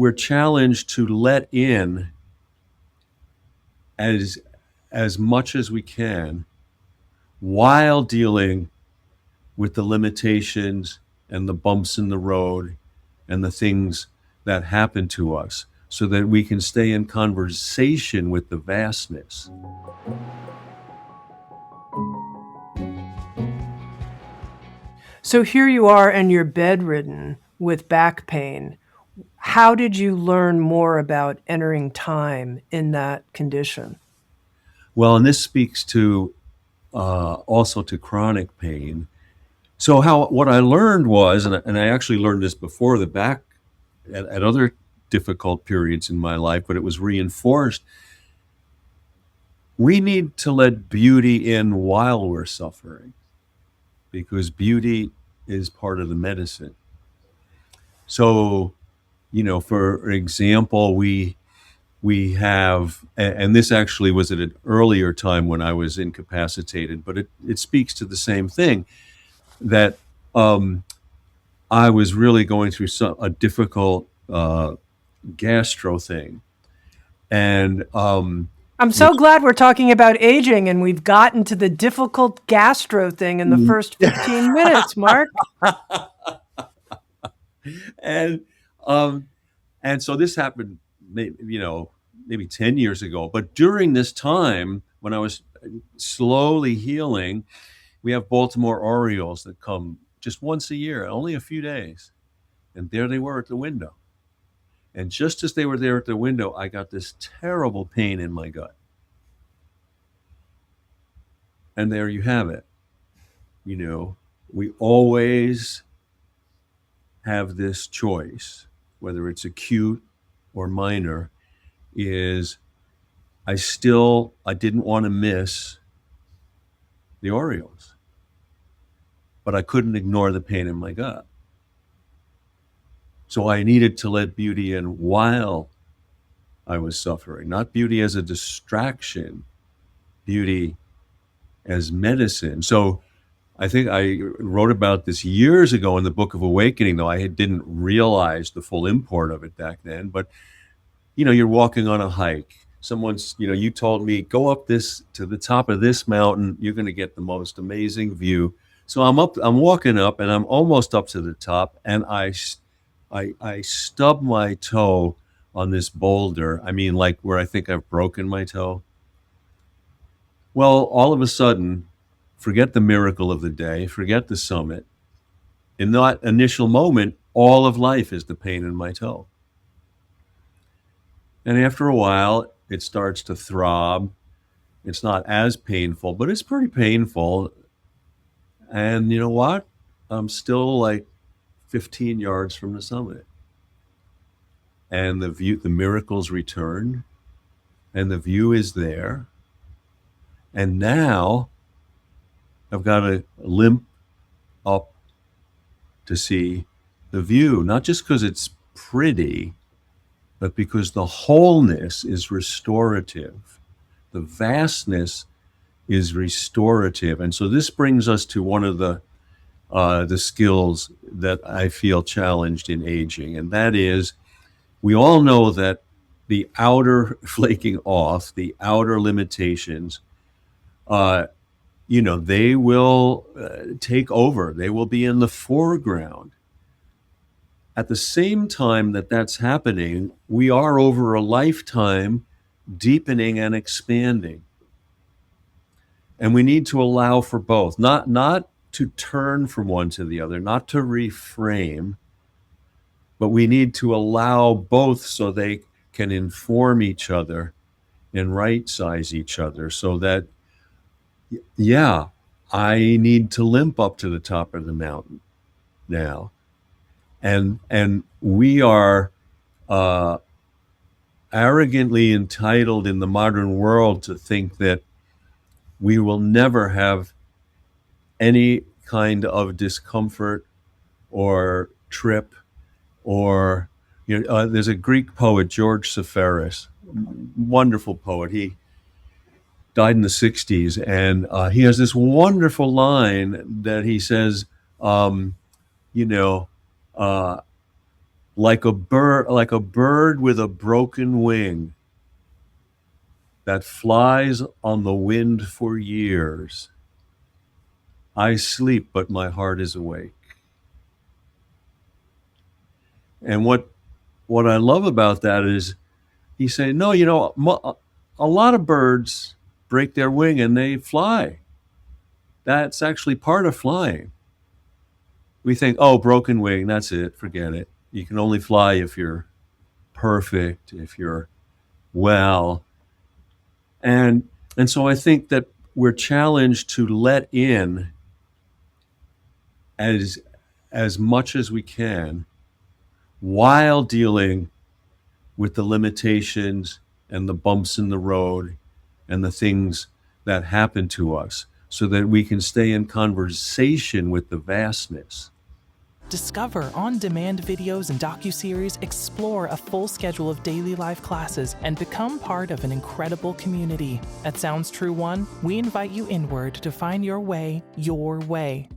we're challenged to let in as much as we can while dealing with the limitations and the bumps in the road and the things that happen to us so that we can stay in conversation with the vastness. So here you are and you're bedridden with back pain. How did you learn more about entering time in that condition? Well, and this speaks to also to chronic pain. So what I learned was, and I actually learned this before the back at other difficult periods in my life, but it was reinforced. We need to let beauty in while we're suffering, because beauty is part of the medicine. So, for example, we have, and this actually was at an earlier time when I was incapacitated, but it speaks to the same thing, that I was really going through a difficult gastro thing. And I'm so which glad we're talking about aging and we've gotten to the difficult gastro thing in the first 15 minutes, Mark. and um, and so this happened, maybe 10 years ago. But during this time, when I was slowly healing, we have Baltimore Orioles that come just once a year, only a few days. And there they were at the window. And just as they were there at the window, I got this terrible pain in my gut. And there you have it. We always have this choice, whether it's acute or minor, is I didn't want to miss the Orioles, but I couldn't ignore the pain in my gut. So I needed to let beauty in while I was suffering, not beauty as a distraction, beauty as medicine. So I think I wrote about this years ago in the Book of Awakening, though I didn't realize the full import of it back then. But, you're walking on a hike. You told me, go up to the top of this mountain. You're going to get the most amazing view. So I'm walking up and I'm almost up to the top. And I stub my toe on this boulder. I mean, like where I think I've broken my toe. Well, all of a sudden, forget the miracle of the day, forget the summit. In that initial moment, all of life is the pain in my toe. And after a while, it starts to throb. It's not as painful, but it's pretty painful. And you know what? I'm still like 15 yards from the summit. And the miracles return, and the view is there. And now I've got to limp up to see the view, not just because it's pretty, but because the wholeness is restorative. The vastness is restorative. And so this brings us to one of the skills that I feel challenged in aging, and that is, we all know that the outer flaking off, the outer limitations, they will take over. They will be in the foreground. At the same time that that's happening, we are over a lifetime deepening and expanding. And we need to allow for both, not to turn from one to the other, not to reframe, but we need to allow both so they can inform each other and right size each other, so that, yeah, I need to limp up to the top of the mountain now. And we are arrogantly entitled in the modern world to think that we will never have any kind of discomfort or trip, or there's a Greek poet, George Seferis, wonderful poet. He died in the 60s, and he has this wonderful line that he says, uh, like a bird with a broken wing that flies on the wind for years. I sleep, but my heart is awake. And what I love about that is he's saying, no, a lot of birds break their wing and they fly. That's actually part of flying. We think, oh, broken wing, that's it, forget it. You can only fly if you're perfect, if you're well. And so I think that we're challenged to let in as much as we can while dealing with the limitations and the bumps in the road and the things that happen to us so that we can stay in conversation with the vastness. Discover on-demand videos and docuseries, explore a full schedule of daily life classes, and become part of an incredible community. At Sounds True One, we invite you inward to find your way, your way.